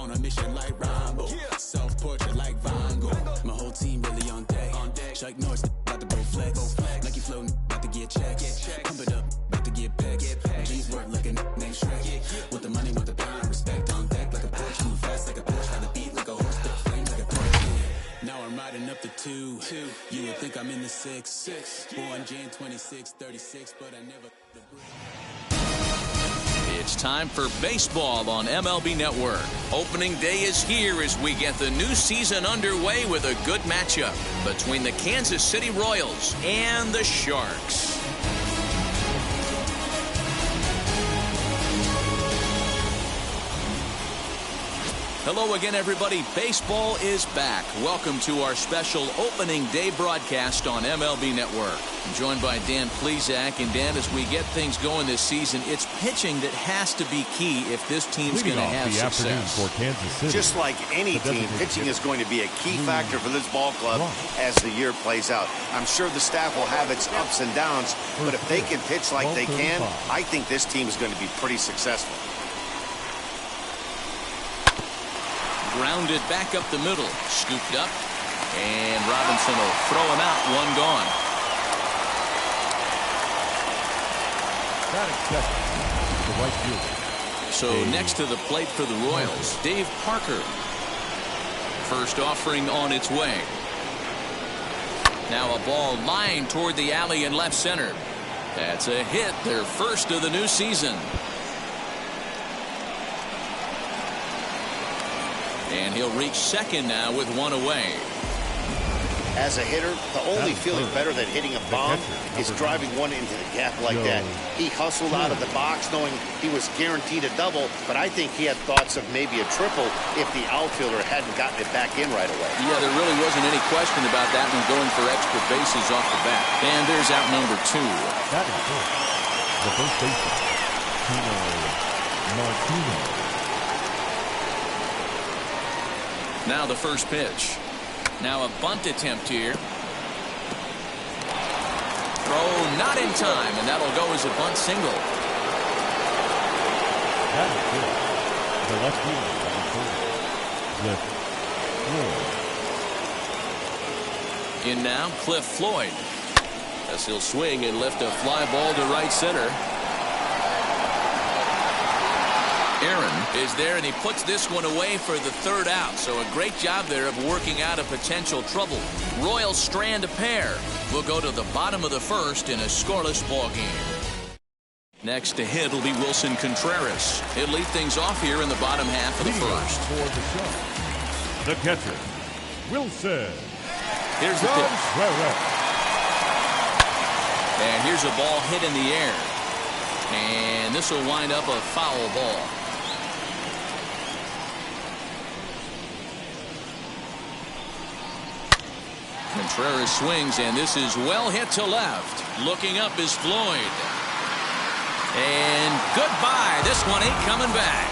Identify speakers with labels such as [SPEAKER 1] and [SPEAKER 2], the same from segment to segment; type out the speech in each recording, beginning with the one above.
[SPEAKER 1] On a mission like Rambo. Self-portrait like Van Gogh. My whole team really on deck. Chuck Norris about to go flex. Nike floating, about to get checks. Pump it up, about to get pecks. G's work like a named Shrek. With the money, with the power, respect on deck like a Porsche. Move fast like a Porsche, by the beat like a horse. Spit flames like a torch. Now I'm riding up the 2. You would think I'm in the 6. Born Jan 26, 36, but I never.
[SPEAKER 2] It's time for baseball on MLB Network. Opening day is here as we get the new season underway with a good matchup between the Kansas City Royals and the Sharks. Hello again, everybody. Baseball is back. Welcome to our special opening day broadcast on MLB Network. I'm joined by Dan Plesac. And Dan, as we get things going this season, it's pitching that has to be key if this team's going to have success.
[SPEAKER 3] For Kansas City.
[SPEAKER 4] Just like any team, pitching is going to be a key factor for this ball club as the year plays out. I'm sure the staff will have its ups and downs, but if they can pitch like they can, I think this team is going to be pretty successful.
[SPEAKER 2] Grounded back up the middle, scooped up, and Robinson will throw him out. One gone.
[SPEAKER 3] The right fielder.
[SPEAKER 2] So next to the plate for the Royals, Dave Parker. First offering on its way. Now a ball lined toward the alley in left center. That's a hit, their first of the new season. And he'll reach second now with one away.
[SPEAKER 4] As a hitter, the only feeling better than hitting a bomb is driving one into the gap like that. He hustled out of the box knowing he was guaranteed a double, but I think he had thoughts of maybe a triple if the outfielder hadn't gotten it back in right away.
[SPEAKER 2] Yeah, there really wasn't any question about that one, going for extra bases off the bat. And there's out number 2.
[SPEAKER 3] That is good. The first baseman, Tino Martino.
[SPEAKER 2] Now the first pitch. Now a bunt attempt here. Throw not in time, and that'll go as a bunt single.
[SPEAKER 3] That is good. The left fielder, Cliff Floyd.
[SPEAKER 2] In now, Cliff Floyd. As he'll swing and lift a fly ball to right center. Aaron is there, and he puts this one away for the third out. So a great job there of working out a potential trouble. Royals strand a pair. We'll go to the bottom of the first in a scoreless ball game. Next to hit will be Wilson Contreras. He'll lead things off here in the bottom half of the first.
[SPEAKER 3] For the Sharks, the catcher, Wilson.
[SPEAKER 2] Here's the pitch. And here's a ball hit in the air. And this will wind up a foul ball. Contreras swings, and this is well hit to left. Looking up is Floyd. And goodbye. This one ain't coming back.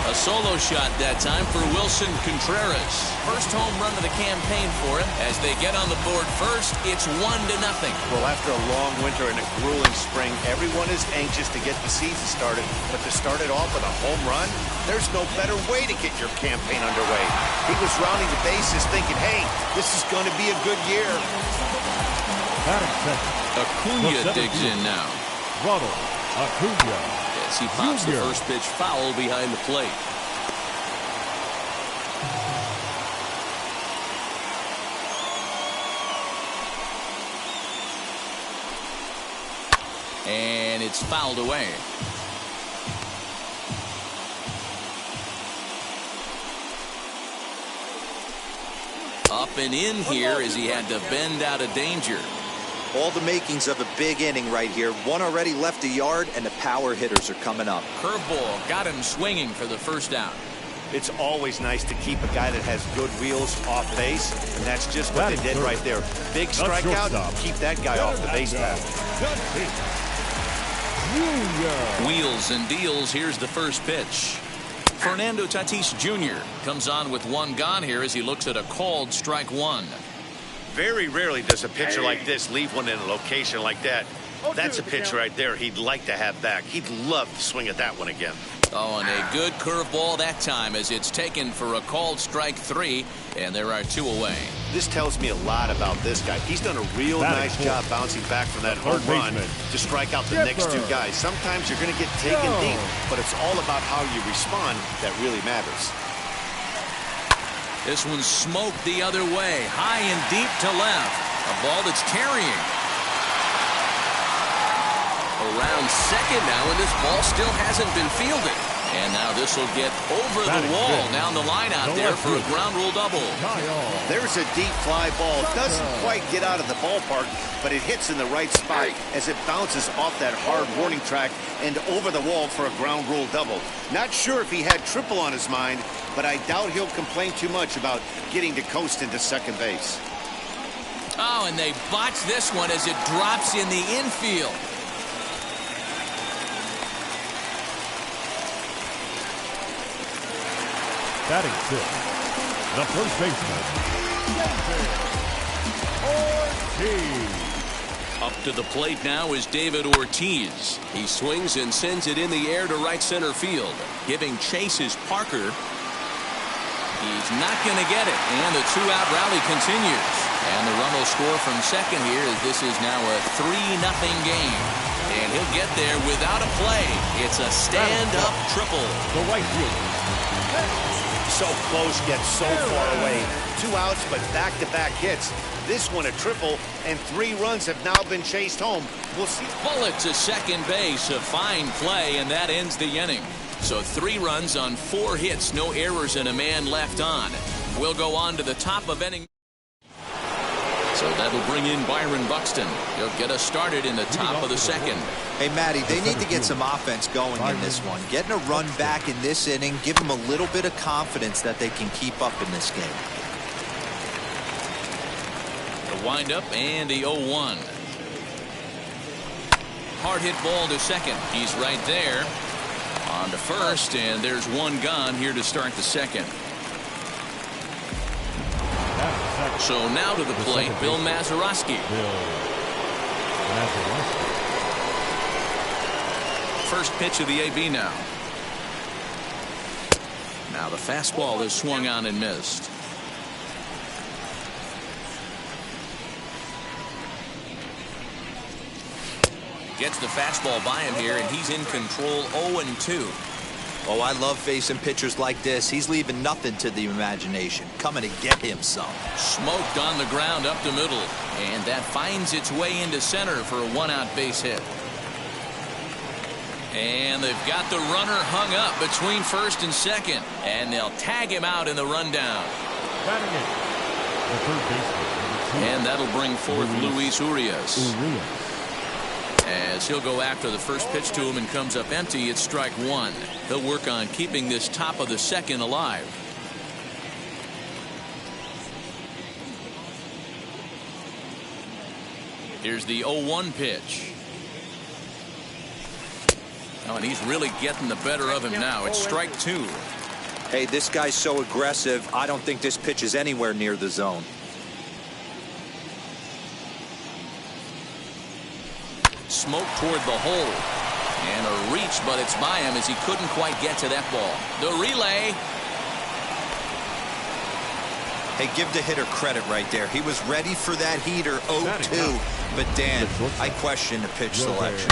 [SPEAKER 2] A solo shot that time for Wilson Contreras. First home run of the campaign for him. As they get on the board first, it's 1-0.
[SPEAKER 4] Well, after a long winter and a grueling spring, everyone is anxious to get the season started. But to start it off with a home run, there's no better way to get your campaign underway. He was rounding the bases thinking, hey, this is going to be a good year.
[SPEAKER 2] Acuna digs in now.
[SPEAKER 3] Ronald Acuna.
[SPEAKER 2] Yes, he pops the first pitch foul behind the plate. And it's fouled away. Up and in here as he had to bend out of danger.
[SPEAKER 5] All the makings of a big inning right here. One already left a yard, and the power hitters are coming up.
[SPEAKER 2] Curveball got him swinging for the first out.
[SPEAKER 4] It's always nice to keep a guy that has good wheels off base, and that's just what they did right there. Big strikeout, keep that guy off the base path.
[SPEAKER 2] Wheels and deals. Here's the first pitch. Fernando Tatis Jr. comes on with one gone here as he looks at a called strike one.
[SPEAKER 4] Very rarely does a pitcher like this leave one in a location like that. That's a pitch right there he'd like to have back. He'd love to swing at that one again.
[SPEAKER 2] Oh, and a good curveball that time as it's taken for a called strike 3, and there are 2 away.
[SPEAKER 4] This tells me a lot about this guy. He's done a real nice job bouncing back from that home run to strike out the next 2 guys. Sometimes you're going to get taken deep, but it's all about how you respond that really matters.
[SPEAKER 2] This one's smoked the other way, high and deep to left. A ball that's carrying. Around second now, and this ball still hasn't been fielded. And now this will get over the wall down the line out there for a ground rule double.
[SPEAKER 4] There's a deep fly ball. Doesn't quite get out of the ballpark, but it hits in the right spot as it bounces off that hard warning track and over the wall for a ground rule double. Not sure if he had triple on his mind, but I doubt he'll complain too much about getting to coast into second base.
[SPEAKER 2] Oh, and they botch this one as it drops in the infield.
[SPEAKER 3] Batting 6th, the first baseman, Ortiz.
[SPEAKER 6] Up to the plate now is David Ortiz. He swings and sends it in the air to right center field. Giving chase is Parker. He's not going to get it, and the 2-out rally continues. And the run will score from second here as this is now a 3-0 game. And he'll get there without a play. It's a stand-up triple.
[SPEAKER 3] The right fielder.
[SPEAKER 4] So close, yet so far away. 2 outs, but back-to-back hits. This one a triple, and 3 runs have now been chased home. We'll see.
[SPEAKER 2] Bullet to second base, a fine play, and that ends the inning. So 3 runs on 4 hits, no errors, and a man left on. We'll go on to the top of inning. So that'll bring in Byron Buxton. He'll get us started in the top of the second.
[SPEAKER 5] Hey, Matty, they need to get some offense going in this one. Getting a run back in this inning, give them a little bit of confidence that they can keep up in this game.
[SPEAKER 2] The windup and the 0-1. Hard hit ball to second. He's right there. On to first, and there's 1 gone here to start the second. So now to the plate, Bill Mazeroski. First pitch of the AB now. Now the fastball is swung on and missed. Gets the fastball by him here, and he's in control 0-2.
[SPEAKER 5] Oh, I love facing pitchers like this. He's leaving nothing to the imagination. Coming to get him some.
[SPEAKER 2] Smoked on the ground up the middle. And that finds its way into center for a 1-out base hit. And they've got the runner hung up between first and second. And they'll tag him out in the rundown. And that'll bring forth Luis Urias. As he'll go after the first pitch to him and comes up empty, it's strike 1. He'll work on keeping this top of the second alive. Here's the 0-1 pitch. Oh, and he's really getting the better of him now. It's strike 2.
[SPEAKER 5] Hey, this guy's so aggressive. I don't think this pitch is anywhere near the zone.
[SPEAKER 2] Smoke toward the hole. And a reach, but it's by him as he couldn't quite get to that ball. The relay.
[SPEAKER 5] Hey, give the hitter credit right there. He was ready for that heater 0-2. But, Dan, I question the pitch selection.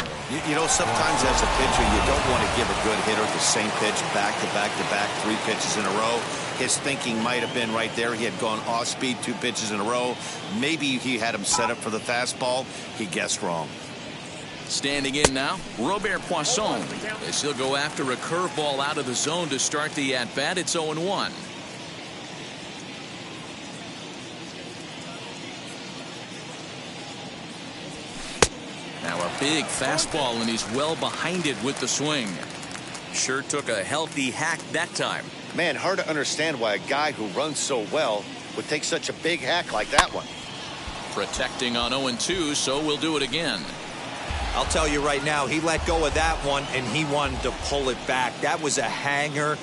[SPEAKER 4] You know, sometimes as a pitcher, you don't want to give a good hitter the same pitch back to back to back, 3 pitches in a row. His thinking might have been right there. He had gone off speed 2 pitches in a row. Maybe he had him set up for the fastball. He guessed wrong.
[SPEAKER 2] Standing in now, Robert Poisson. As he'll go after a curveball out of the zone to start the at-bat. It's 0-1. Now a big fastball, and he's well behind it with the swing. Sure took a healthy hack that time.
[SPEAKER 4] Man, hard to understand why a guy who runs so well would take such a big hack like that one.
[SPEAKER 2] Protecting on 0-2, so we'll do it again.
[SPEAKER 5] I'll tell you right now, he let go of that one, and he wanted to pull it back. That was a hanger,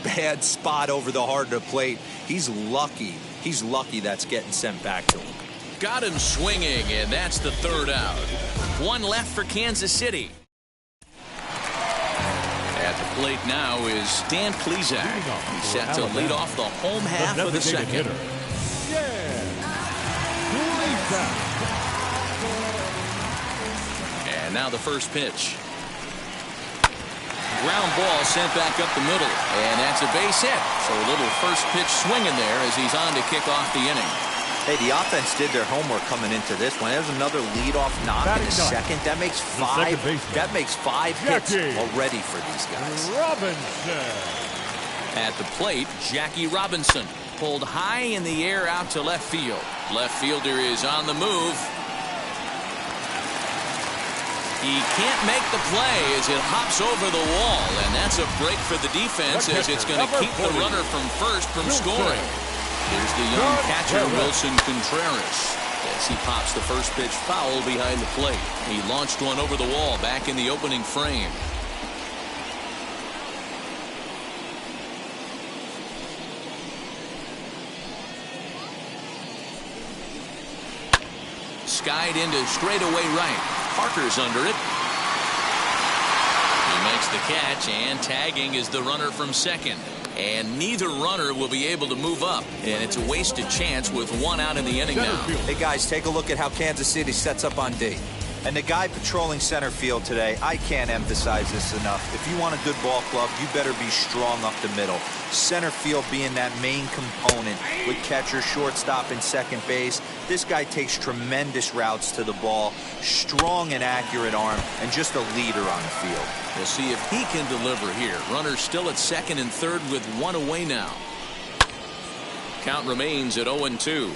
[SPEAKER 5] bad spot over the heart of the plate. He's lucky. He's lucky that's getting sent back to him.
[SPEAKER 2] Got him swinging, and that's the 3rd out. one left for Kansas City. At the plate now is Dan Plesac. He's set to lead off the home half of the second. And now the first pitch. Ground ball sent back up the middle, and that's a base hit. So a little first pitch swinging there as he's on to kick off the inning.
[SPEAKER 5] Hey, the offense did their homework coming into this one. There's another leadoff knock in the second. That makes five. That makes 5 hits already for these guys.
[SPEAKER 3] Robinson.
[SPEAKER 2] At the plate, Jackie Robinson pulled high in the air out to left field. Left fielder is on the move. He can't make the play as it hops over the wall, and that's a break for the defense as it's going to keep the runner from first from scoring. Here's the young catcher, Wilson Contreras, as he pops the first pitch foul behind the plate. He launched one over the wall back in the opening frame. Skied into straightaway right. Parker's under it. He makes the catch, and tagging is the runner from second. And neither runner will be able to move up. And it's a wasted chance with one out in the inning now.
[SPEAKER 5] Hey, guys, take a look at how Kansas City sets up on D. And the guy patrolling center field today, I can't emphasize this enough. If you want a good ball club, you better be strong up the middle. Center field being that main component with catcher, shortstop, and second base. This guy takes tremendous routes to the ball, strong and accurate arm, and just a leader on the field.
[SPEAKER 2] We'll see if he can deliver here. Runner still at second and third with one away now. Count remains at 0-2.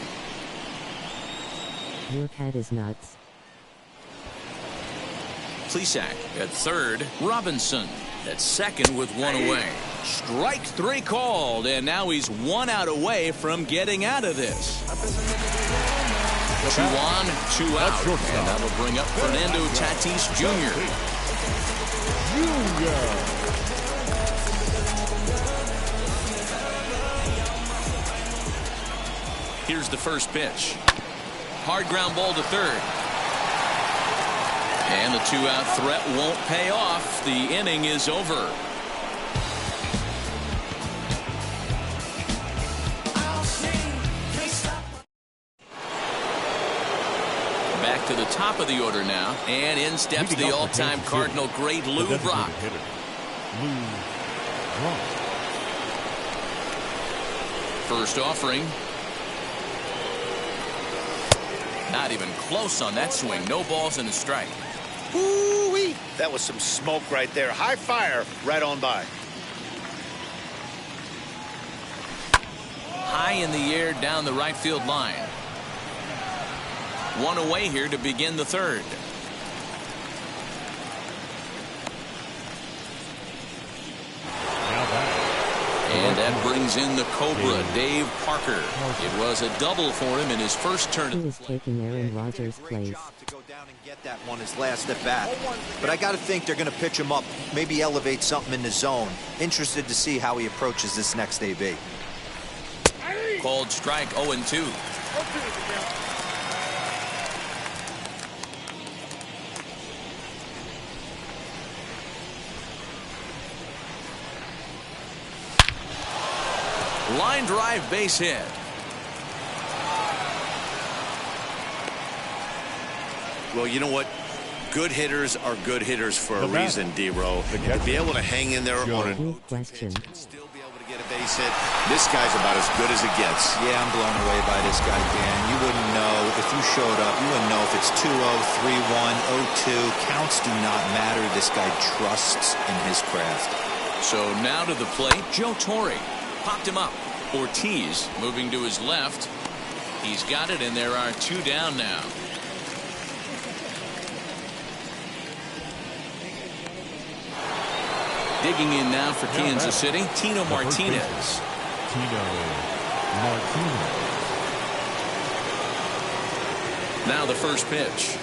[SPEAKER 7] Your cat is nuts.
[SPEAKER 2] Plesac at third. Robinson at second with one away. Strike 3 called, and now he's 1 out away from getting out of this. 2 on, 2 out, and that'll bring up Fernando Tatis Jr. Here's the first pitch. Hard ground ball to third. And the 2-out threat won't pay off. The inning is over. Back to the top of the order now. And in steps the all-time Cardinal great Lou Brock. First offering. Not even close on that swing. No balls and a strike.
[SPEAKER 4] Ooh-wee. That was some smoke right there. High fire right on by.
[SPEAKER 2] High in the air down the right field line. 1 away here to begin the third. And that brings in the Cobra, Dave Parker. It was a double for him in his first turn.
[SPEAKER 7] He is taking Aaron Rodgers' place.
[SPEAKER 5] To go down and get that one his last at bat. But I got to think they're going to pitch him up, maybe elevate something in the zone. Interested to see how he approaches this next AB.
[SPEAKER 2] Called strike 0-2. Line drive base hit.
[SPEAKER 4] Well, you know what? Good hitters are good hitters for a reason, D-Row. To be able to hang in there on a
[SPEAKER 7] question.
[SPEAKER 4] and still be able to get a base hit, this guy's about as good as it gets.
[SPEAKER 5] Yeah, I'm blown away by this guy, Dan. You wouldn't know if you showed up. You wouldn't know if it's 2-0, 3-1, 0-2. Counts do not matter. This guy trusts in his craft.
[SPEAKER 2] So now to the plate, Joe Torre. Popped him up. Ortiz moving to his left. He's got it, and there are 2 down now. Digging in now for Kansas City, Tino Martinez. Now the first pitch.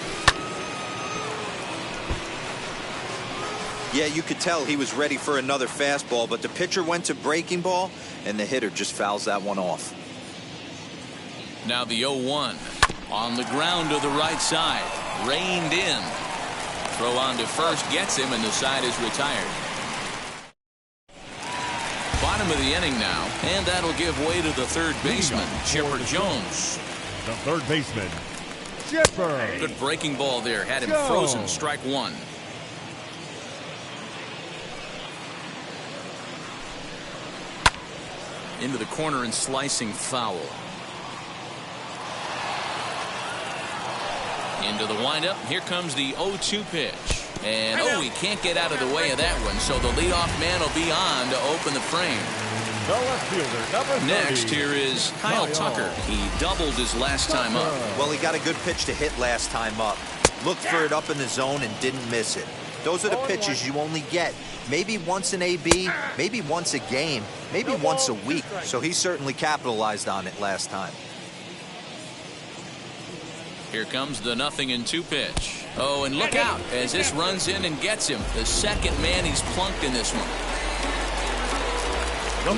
[SPEAKER 5] Yeah, you could tell he was ready for another fastball, but the pitcher went to breaking ball, and the hitter just fouls that one off.
[SPEAKER 2] Now the 0-1 on the ground to the right side. Reined in. Throw on to first gets him, and the side is retired. Bottom of the inning now, and that'll give way to the third baseman, Chipper Jones.
[SPEAKER 3] The third baseman, Chipper.
[SPEAKER 2] Good breaking ball there. Had him frozen. Strike one. Into the corner and slicing foul. Into the windup. Here comes the 0-2 pitch. And, he can't get out of the way of that one. So the leadoff man will be on to open the frame.
[SPEAKER 3] The left fielder, number 30.
[SPEAKER 2] Next, here is Kyle Tucker. He doubled his last time up.
[SPEAKER 5] Well, he got a good pitch to hit last time up. Looked for it up in the zone and didn't miss it. Those are the pitches you only get maybe once in AB, maybe once a game, maybe once a week. So he certainly capitalized on it last time.
[SPEAKER 2] Here comes the 0-2 pitch. Oh, and look out as this runs in and gets him. The second man he's plunked in this one.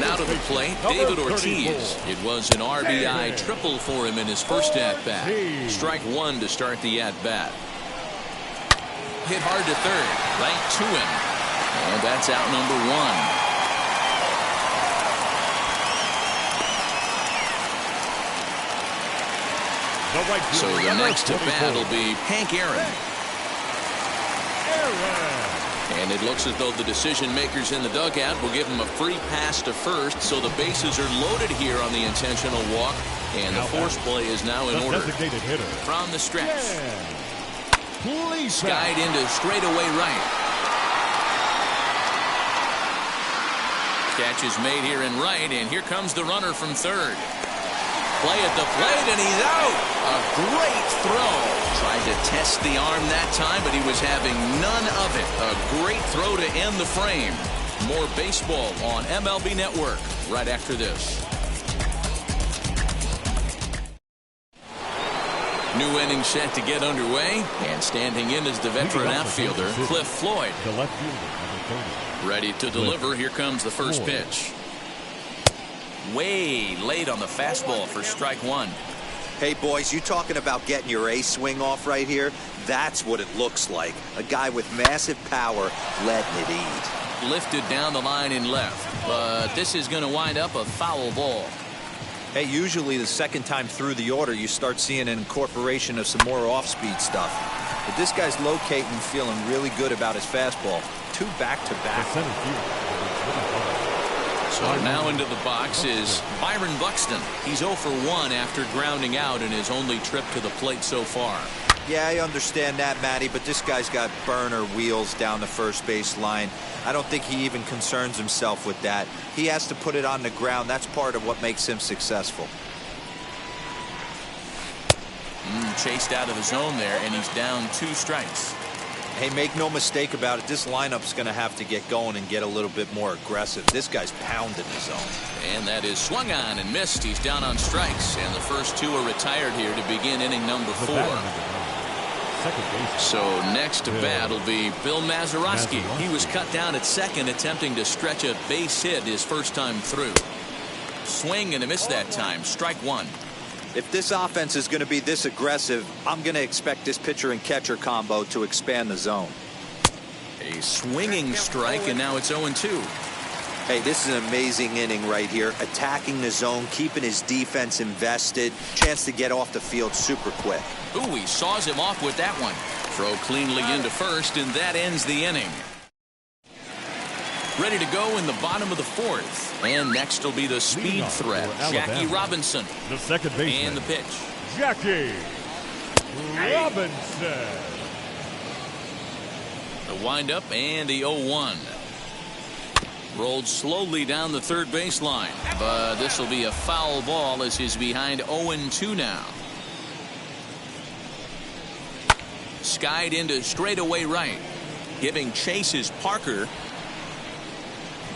[SPEAKER 2] Now to the plate, David Ortiz. It was an RBI triple for him in his first at-bat. Strike one to start the at-bat. Hit hard to third, right to him. And that's out number one. So the next to bat will be Hank Aaron. And it looks as though the decision makers in the dugout will give him a free pass to first, so the bases are loaded here on the intentional walk, and the force play is now in order. From the stretch. Skied into straightaway right. Catch is made here in right, and here comes the runner from third. Play at the plate, and he's out. A great throw. Tried to test the arm that time, but he was having none of it. A great throw to end the frame. More baseball on MLB Network right after this. New inning set to get underway, and standing in is the veteran outfielder, Cliff Floyd.
[SPEAKER 3] The left fielder, number 30.
[SPEAKER 2] Ready to deliver. Here comes the first pitch. Way late on the fastball for strike one.
[SPEAKER 5] Hey, boys, you talking about getting your ace swing off right here? That's what it looks like. A guy with massive power letting it eat.
[SPEAKER 2] Lifted down the line in left, but this is going to wind up a foul ball.
[SPEAKER 5] Hey, usually the second time through the order, you start seeing an incorporation of some more off-speed stuff. But this guy's locating, feeling really good about his fastball. Two back-to-back.
[SPEAKER 2] So now into the box is Byron Buxton. He's 0 for 1 after grounding out in his only trip to the plate so far.
[SPEAKER 5] Yeah, I understand that, Matty, but this guy's got burner wheels down the first base line. I don't think he even concerns himself with that. He has to put it on the ground. That's part of what makes him successful.
[SPEAKER 2] Chased out of the zone there, and he's down 2 strikes.
[SPEAKER 5] Hey, make no mistake about it, this lineup's going to have to get going and get a little bit more aggressive. This guy's pounding the zone.
[SPEAKER 2] And that is swung on and missed. He's down on strikes, and the first 2 are retired here to begin inning number 4. So next to bat will be Bill Mazeroski. He was cut down at second, attempting to stretch a base hit his first time through. Swing and a miss that time. Strike one.
[SPEAKER 5] If this offense is going to be this aggressive, I'm going to expect this pitcher and catcher combo to expand the zone.
[SPEAKER 2] A swinging strike, and now it's 0-2.
[SPEAKER 5] Hey, this is an amazing inning right here. Attacking the zone, keeping his defense invested. Chance to get off the field super quick.
[SPEAKER 2] Ooh, he saws him off with that one. Throw cleanly into first, and that ends the inning. Ready to go in the bottom of the 4th. And next will be the speed threat, Jackie Robinson.
[SPEAKER 3] The second baseman.
[SPEAKER 2] And the pitch.
[SPEAKER 3] Jackie Robinson.
[SPEAKER 2] The windup and the 0-1. Rolled slowly down the third baseline. But this will be a foul ball as he's behind 0-2 now. Skied into straightaway right. Giving chase is Parker.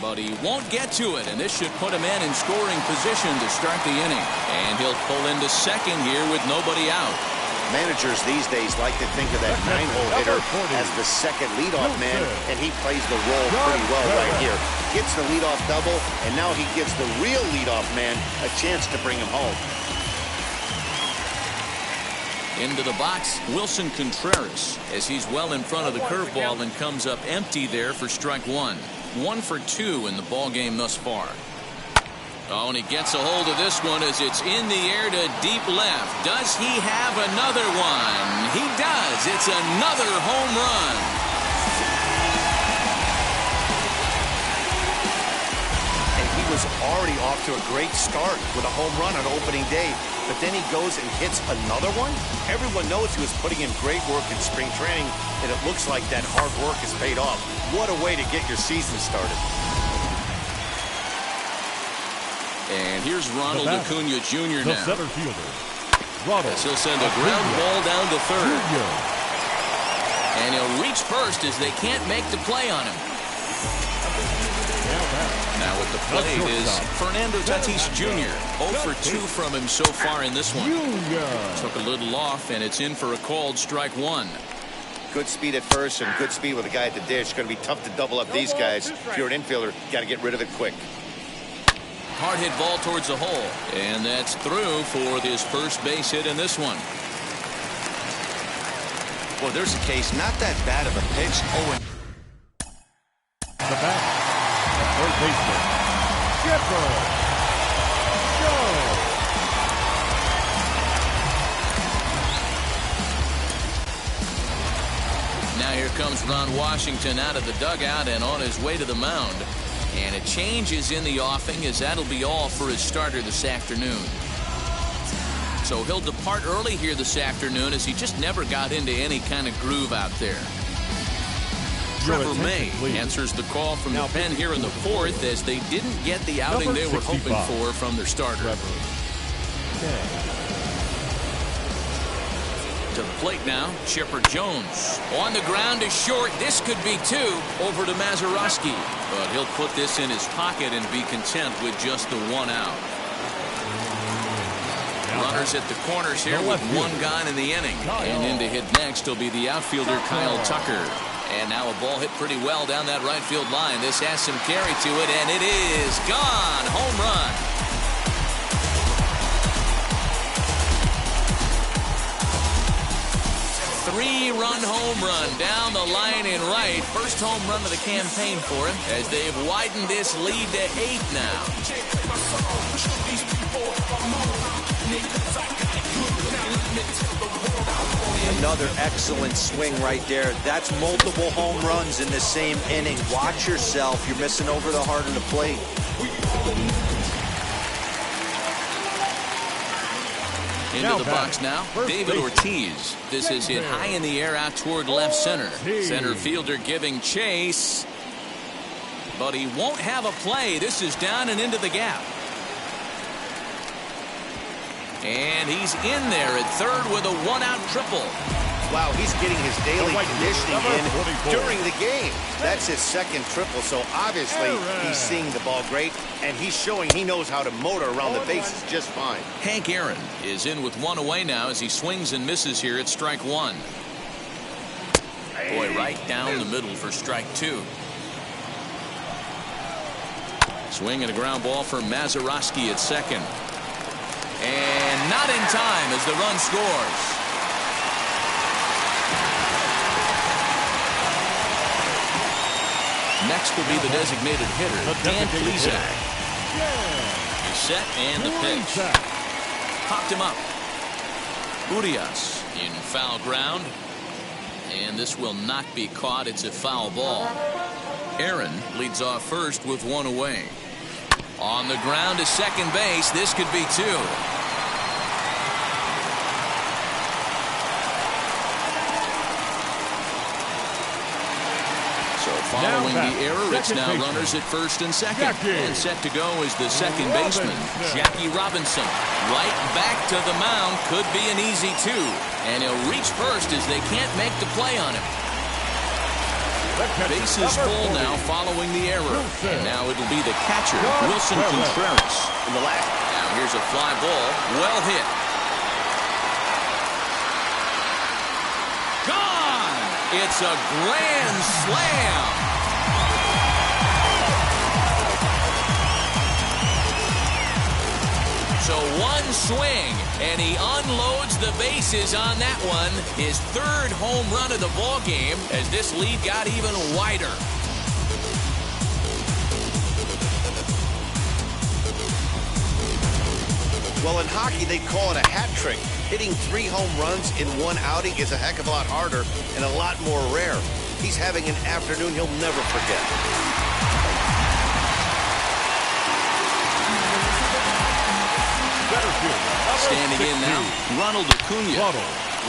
[SPEAKER 2] But he won't get to it, and this should put him in scoring position to start the inning. And he'll pull into second here with nobody out.
[SPEAKER 4] Managers these days like to think of that 9-hole hitter as the second leadoff man, and he plays the role pretty well right here. Gets the leadoff double, and now he gives the real leadoff man a chance to bring him home.
[SPEAKER 2] Into the box, Wilson Contreras, as he's well in front of the curveball and comes up empty there for strike one. 1 for 2 in the ball game thus far. Oh, and he gets a hold of this one as it's in the air to deep left. Does he have another one? He does. It's another home run.
[SPEAKER 4] And he was already off to a great start with a home run on opening day. But then he goes and hits another one. Everyone knows he was putting in great work in spring training, and it looks like that hard work has paid off. What a way to get your season started.
[SPEAKER 6] And here's Ronald Acuna Jr.
[SPEAKER 3] The
[SPEAKER 6] now.
[SPEAKER 3] center fielder, Ronald.
[SPEAKER 6] He'll send a ground ball down to third.
[SPEAKER 3] Jr.
[SPEAKER 2] And he'll reach first as they can't make the play on him. Now with the plate is Fernando Tatis Jr. 0 for 2 from him so far in this one. Took a little off, and it's in for a called strike one.
[SPEAKER 4] Good speed at first and good speed with a guy at the dish. Going to be tough to double up these guys. If you're an infielder, got to get rid of it quick.
[SPEAKER 2] Hard hit ball towards the hole. And that's through for this first base hit in this one.
[SPEAKER 4] Well, there's a case, not that bad of a pitch. Oh, and
[SPEAKER 3] The bat, the third baseman, Chipper Jones.
[SPEAKER 2] Now here comes Ron Washington out of the dugout and on his way to the mound. And a change is in the offing, as that'll be all for his starter this afternoon. So he'll depart early here this afternoon, as he just never got into any kind of groove out there. Trevor May answers the call from the pen here in the fourth, as they didn't get the outing they were hoping for from their starter. To the plate now, Chipper Jones. On the ground is short. This could be two. Over to Mazeroski. But he'll put this in his pocket and be content with just the one out. Runners at the corners here with one gone in the inning. And in to hit next will be the outfielder Kyle Tucker. And now a ball hit pretty well down that right field line. This has some carry to it, and it is gone. Home run. Three-run home run down the line in right. First home run of the campaign for him, as they've widened this lead to 8 now.
[SPEAKER 5] Another excellent swing right there. That's multiple home runs in the same inning. Watch yourself. You're missing over the heart of the plate.
[SPEAKER 2] Into the box now, David Ortiz. This is hit high in the air out toward left center. Center fielder giving chase. But he won't have a play. This is down and into the gap. And he's in there at third with a one-out triple.
[SPEAKER 4] Wow, he's getting his daily conditioning in during the game. That's his second triple, so obviously he's seeing the ball great, and he's showing he knows how to motor around the bases just fine.
[SPEAKER 2] Hank Aaron is in with one away now as he swings and misses here at strike one. Boy, right down the middle for strike two. Swing and a ground ball for Mazeroski at second. And not in time as the run scores. Next will be the designated hitter, Dan Plesac. He's set and the pitch. Popped him up. Urias in foul ground. And this will not be caught. It's a foul ball. Aaron leads off first with one away. On the ground to second base. This could be two. So following the error, it's now runners at first and second. And set to go is the second baseman, Jackie Robinson. Right back to the mound. Could be an easy two. And he'll reach first as they can't make the play on him. Bases full now following the error. And now it'll be the catcher, Wilson Contreras.
[SPEAKER 4] In the last.
[SPEAKER 2] Now here's a fly ball. Well hit. Gone! It's a grand slam. So one swing, and he unloads the bases on that one. His third home run of the ball game as this lead got even wider.
[SPEAKER 4] Well, in hockey, they call it a hat trick. Hitting 3 home runs in one outing is a heck of a lot harder and a lot more rare. He's having an afternoon he'll never forget.
[SPEAKER 6] Standing in now, Ronald Acuna.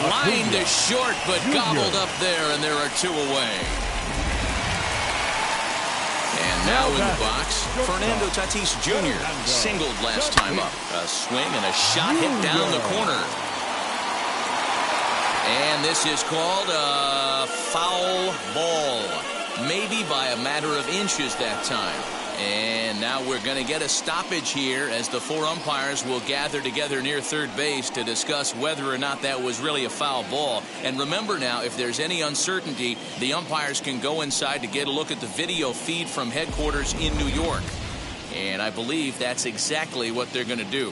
[SPEAKER 2] Line to short, but gobbled up there, and there are 2 away. And now in the box, Fernando Tatis Jr. singled last time up. A swing and a shot hit down the corner. And this is called a foul ball. Maybe by a matter of inches that time. And now we're going to get a stoppage here as the 4 umpires will gather together near third base to discuss whether or not that was really a foul ball. And remember now, if there's any uncertainty, the umpires can go inside to get a look at the video feed from headquarters in New York. And I believe that's exactly what they're going to do.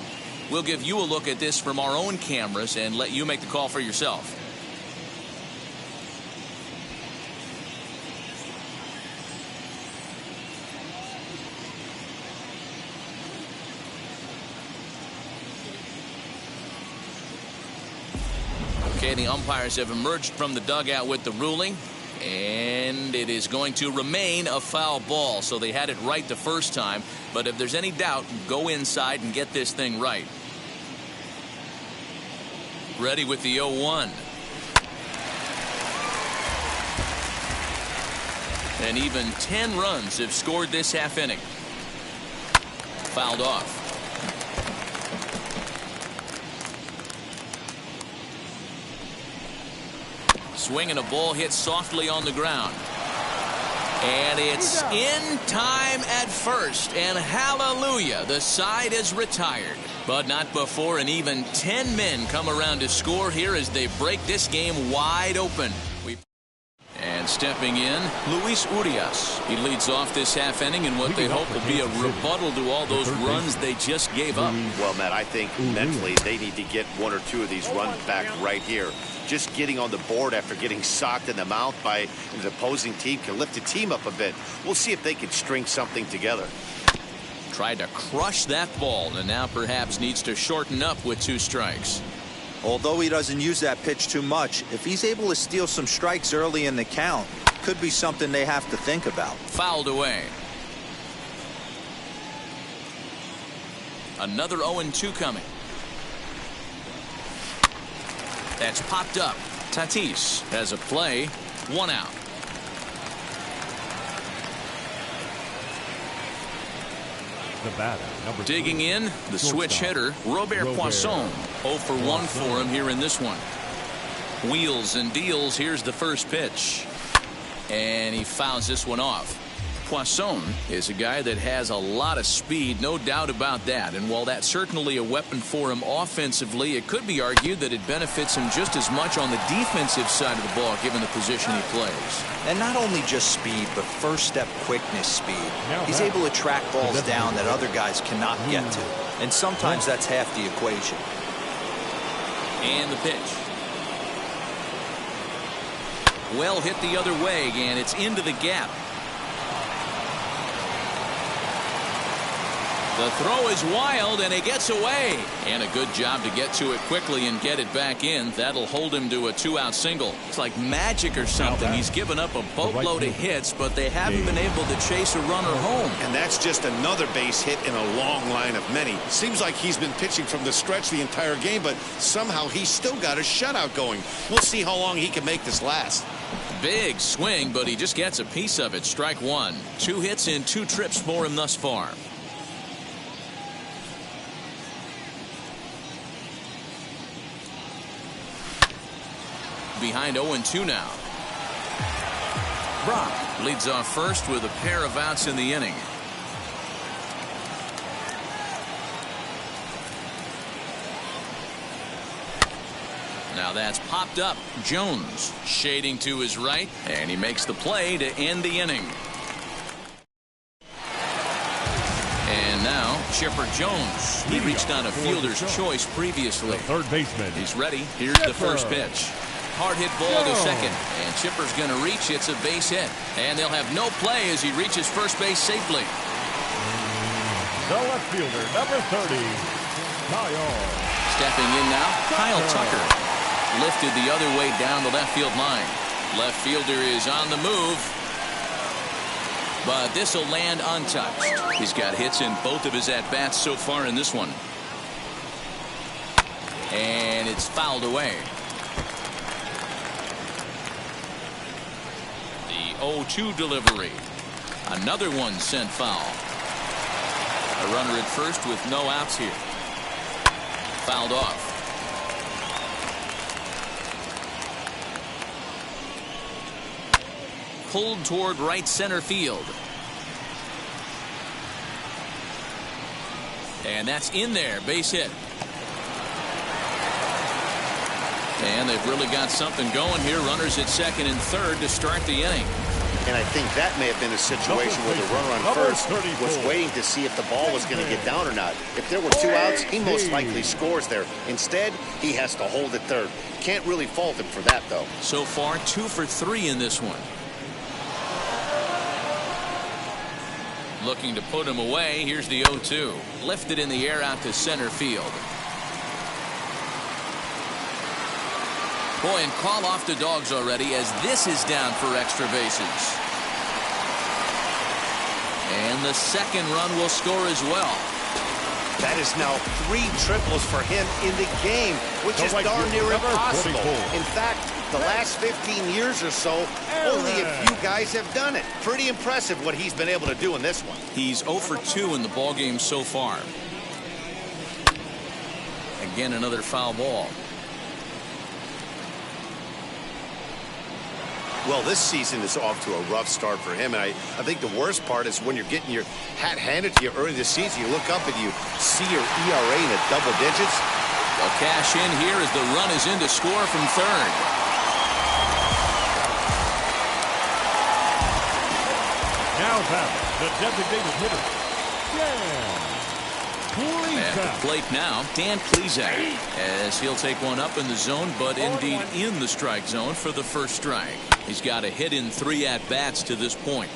[SPEAKER 2] We'll give you a look at this from our own cameras and let you make the call for yourself. Okay, the umpires have emerged from the dugout with the ruling, and it is going to remain a foul ball. So they had it right the first time, but if there's any doubt, go inside and get this thing right. Ready with the 0-1. And even 10 runs have scored this half inning. Fouled off. Swing and a ball hit softly on the ground. And it's in time at first. And hallelujah, the side is retired. But not before an even 10 men come around to score here as they break this game wide open. And stepping in, Luis Urias. He leads off this half inning in what they hope will be a rebuttal to all those runs they just gave up.
[SPEAKER 4] Well, Matt, I think mentally they need to get 1 or 2 of these runs back right here. Just getting on the board after getting socked in the mouth by an opposing team can lift the team up a bit. We'll see if they can string something together.
[SPEAKER 2] Tried to crush that ball and now perhaps needs to shorten up with 2 strikes.
[SPEAKER 5] Although he doesn't use that pitch too much, if he's able to steal some strikes early in the count, could be something they have to think about.
[SPEAKER 2] Fouled away. Another 0-2 coming. That's popped up. Tatis has a play. 1 out.
[SPEAKER 3] The batter, number
[SPEAKER 2] Digging
[SPEAKER 3] 3,
[SPEAKER 2] in, the switch hitter, Robert Poisson. 0 for 1 for him here in this one. Wheels and deals. Here's the first pitch. And he fouls this one off. Poisson is a guy that has a lot of speed, no doubt about that. And while that's certainly a weapon for him offensively, it could be argued that it benefits him just as much on the defensive side of the ball, given the position he plays.
[SPEAKER 5] And not only just speed, but first step quickness speed. He's able to track balls down that other guys cannot get to. And sometimes that's half the equation.
[SPEAKER 2] And the pitch. Well hit the other way, and it's into the gap. The throw is wild, and it gets away. And a good job to get to it quickly and get it back in. That'll hold him to a 2-out single. It's like magic or something. He's given up a boatload of hits, but they haven't been able to chase a runner home.
[SPEAKER 8] And that's just another base hit in a long line of many. Seems like he's been pitching from the stretch the entire game, but somehow he's still got a shutout going. We'll see how long he can make this last.
[SPEAKER 2] Big swing, but he just gets a piece of it. Strike 1. 2 hits in 2 trips for him thus far. Behind 0-2 now. Brock leads off first with a pair of outs in the inning. Now that's popped up. Jones shading to his right, and he makes the play to end the inning. And now Chipper Jones. He reached on a fielder's choice previously.
[SPEAKER 3] Third baseman.
[SPEAKER 2] He's ready. Here's the first pitch. Hard hit ball to second. And Chipper's going to reach. It's a base hit. And they'll have no play as he reaches first base safely.
[SPEAKER 3] The left fielder, number 30, Kyle.
[SPEAKER 2] Stepping in now, Kyle Tucker. Lifted the other way down the left field line. Left fielder is on the move. But this will land untouched. He's got hits in both of his at-bats so far in this one. And it's fouled away. The 0-2 delivery. Another one sent foul. A runner at first with no outs here. Fouled off. Pulled toward right center field. And that's in there. Base hit. And they've really got something going here. Runners at second and third to start the inning.
[SPEAKER 4] And I think that may have been a situation where the runner on first was waiting to see if the ball was going to get down or not. If there were 2 outs, he most likely scores there. Instead, he has to hold at third. Can't really fault him for that, though.
[SPEAKER 2] So far, 2 for 3 in this one. Looking to put him away. Here's the 0-2. Lifted in the air out to center field. Boy, and call off the Dogs already as this is down for extra bases. And the second run will score as well.
[SPEAKER 4] That is now 3 triples for him in the game, which is darn near impossible. In fact, the last 15 years or so, only a few guys have done it. Pretty impressive what he's been able to do in this one.
[SPEAKER 2] He's 0 for 2 in the ballgame so far. Again, another foul ball.
[SPEAKER 8] Well, this season is off to a rough start for him, and I think the worst part is when you're getting your hat handed to you early this season, you look up and you see your ERA in the double digits.
[SPEAKER 2] A cash in here as the run is in to score from third.
[SPEAKER 3] Now back, the designated hitter, Dan
[SPEAKER 2] At the plate now, Dan Plesac, as he'll take one up in the zone, but indeed in the strike zone for the first strike. He's got a hit in 3 at-bats to this point.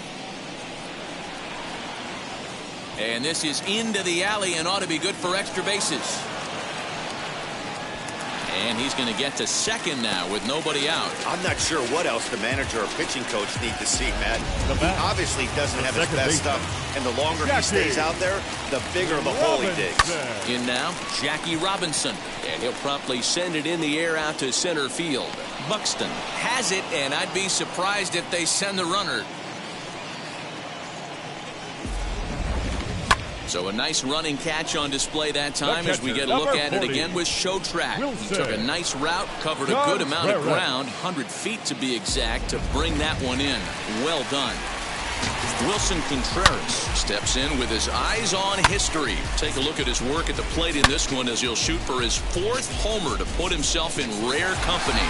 [SPEAKER 2] And this is into the alley and ought to be good for extra bases. And he's going to get to second now with nobody out.
[SPEAKER 4] I'm not sure what else the manager or pitching coach need to see, Matt. He obviously doesn't have his best stuff, and the longer he stays out there, the bigger the hole he digs.
[SPEAKER 2] In now, Jackie Robinson, and he'll promptly send it in the air out to center field. Buxton has it, and I'd be surprised if they send the runner. So a nice running catch on display that time as we get a look at it again with Shotrack. He took a nice route, covered a good amount of ground, 100 feet to be exact, to bring that one in. Well done. Wilson Contreras steps in with his eyes on history. Take a look at his work at the plate in this one as he'll shoot for his 4th homer to put himself in rare company.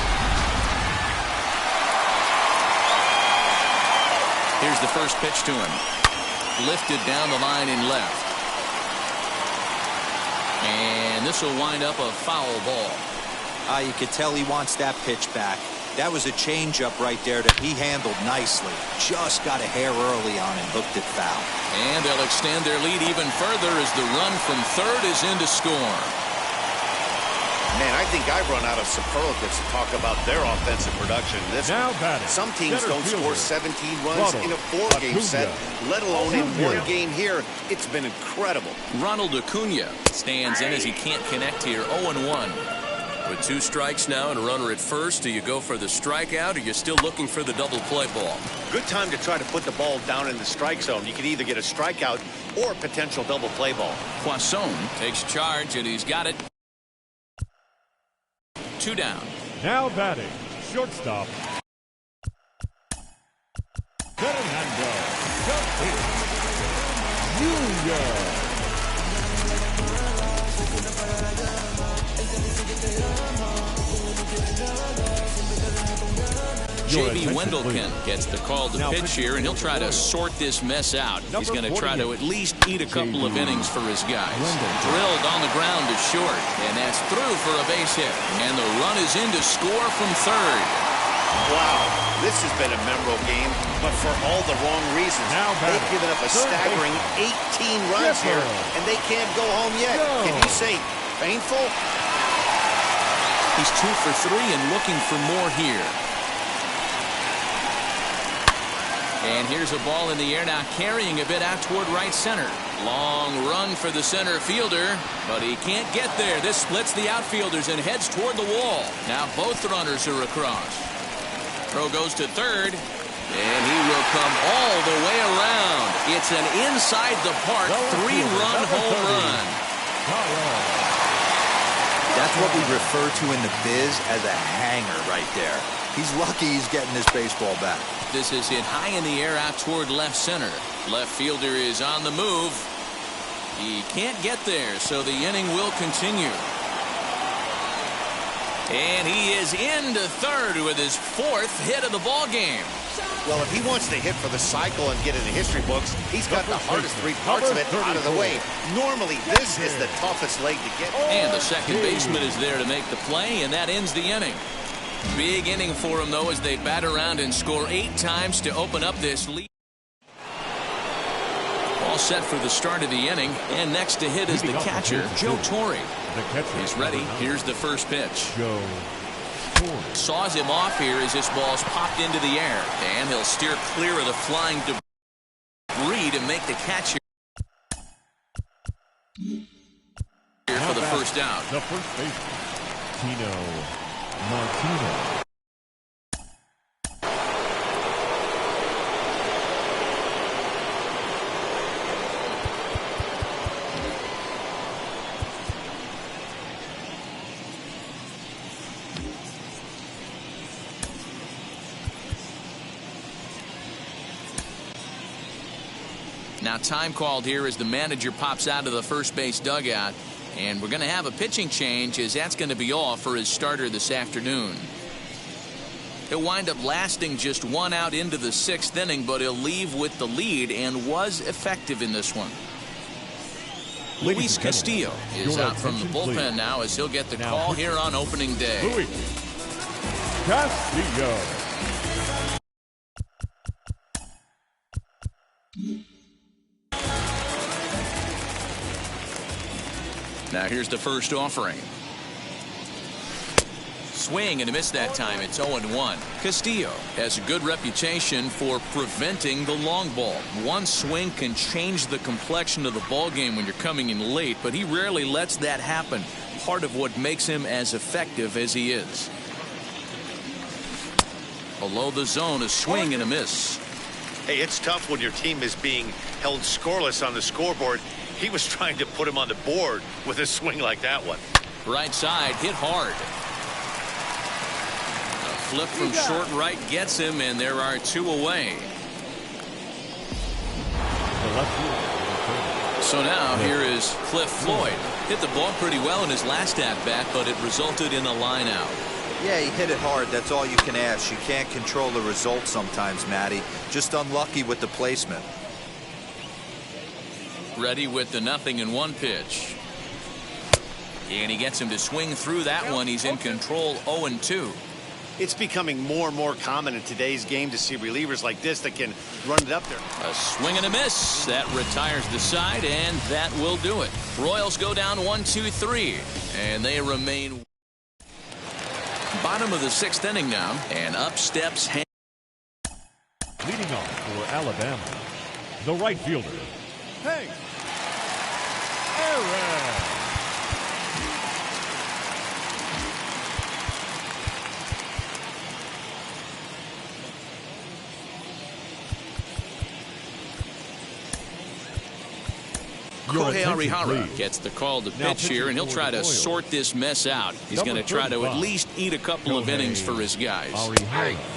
[SPEAKER 2] Here's the first pitch to him. Lifted down the line in left. And this will wind up a foul ball.
[SPEAKER 5] You could tell he wants that pitch back. That was a changeup right there that he handled nicely. Just got a hair early on and hooked it foul.
[SPEAKER 2] And they'll extend their lead even further as the run from third is in to score.
[SPEAKER 4] Man, I think I've run out of superlatives to talk about their offensive production in this one. Some teams don't score 17 runs in a 4-game set, let alone in 1 game here. It's been incredible.
[SPEAKER 2] Ronald Acuna stands in as he can't connect here, 0-1. With 2 strikes now and a runner at first, do you go for the strikeout or you're still looking for the double play ball?
[SPEAKER 4] Good time to try to put the ball down in the strike zone. You can either get a strikeout or a potential double play ball.
[SPEAKER 2] Poisson takes charge and he's got it. 2 down.
[SPEAKER 3] Now batting, shortstop, Fernando Jr.
[SPEAKER 6] J.B. Wendelken gets the call to pitch here, and he'll try to sort this mess out. He's going to try to at least eat a couple of innings for his guys. Drilled on the ground to short, and that's through for a base hit. And the run is in to score from third.
[SPEAKER 4] Wow, this has been a memorable game, but for all the wrong reasons. They've given up a staggering 18 runs here, and they can't go home yet. Can you say painful?
[SPEAKER 2] He's 2 for 3 and looking for more here. And here's a ball in the air now, carrying a bit out toward right center. Long run for the center fielder, but he can't get there. This splits the outfielders and heads toward the wall. Now both runners are across. Throw goes to third, and he will come all the way around. It's an inside the park 3-run home run.
[SPEAKER 5] That's what we refer to in the biz as a hanger right there. He's lucky he's getting this baseball back.
[SPEAKER 2] This is hit high in the air out toward left center. Left fielder is on the move. He can't get there, so the inning will continue. And he is into third with his 4th hit of the ball game.
[SPEAKER 4] Well, if he wants to hit for the cycle and get in the history books, he's got the hardest 3 parts of it out of the way. Normally, this is the toughest leg to get.
[SPEAKER 2] And the second baseman is there to make the play, and that ends the inning. Big inning for him, though, as they bat around and score 8 times to open up this lead. All set for the start of the inning, and next to hit is the catcher, Joe Torre. He's ready. Here's the first pitch. Saws him off here as this ball's popped into the air, and he'll steer clear of the flying debris to make the catch here for the first out.
[SPEAKER 3] The first baseman, Tino Martino.
[SPEAKER 2] Now time called here as the manager pops out of the first base dugout, and we're going to have a pitching change, as that's going to be all for his starter this afternoon. He'll wind up lasting just 1 out into the 6th inning, but he'll leave with the lead and was effective in this one. Luis Castillo is out from the bullpen now, as he'll get the call here on opening day.
[SPEAKER 3] Luis Castillo.
[SPEAKER 2] Now here's the first offering. Swing and a miss that time. It's 0-1. Castillo has a good reputation for preventing the long ball. One swing can change the complexion of the ball game when you're coming in late, but he rarely lets that happen. Part of what makes him as effective as he is. Below the zone, a swing and a miss.
[SPEAKER 4] Hey, it's tough when your team is being held scoreless on the scoreboard. He was trying to put him on the board with a swing like that one.
[SPEAKER 2] Right side, hit hard. A flip from short right gets him, and there are 2 away. So now here is Cliff Floyd. Hit the ball pretty well in his last at-bat, but it resulted in a line out.
[SPEAKER 5] Yeah, he hit it hard. That's all you can ask. You can't control the result sometimes, Matty. Just unlucky with the placement.
[SPEAKER 2] Ready with the 0-1 pitch. And he gets him to swing through that one. He's in control, 0-2.
[SPEAKER 4] It's becoming more and more common in today's game to see relievers like this that can run it up there.
[SPEAKER 2] A swing and a miss. That retires the side, and that will do it. Royals go down 1-2-3, and they remain. Bottom of the 6th inning now, and up steps.
[SPEAKER 3] Leading off for Alabama, the right fielder, Hank Aaron.
[SPEAKER 2] Kohei Arihara gets the call to pitch here, and he'll try to sort this mess out. He's going to try to at least eat a couple of innings for his guys.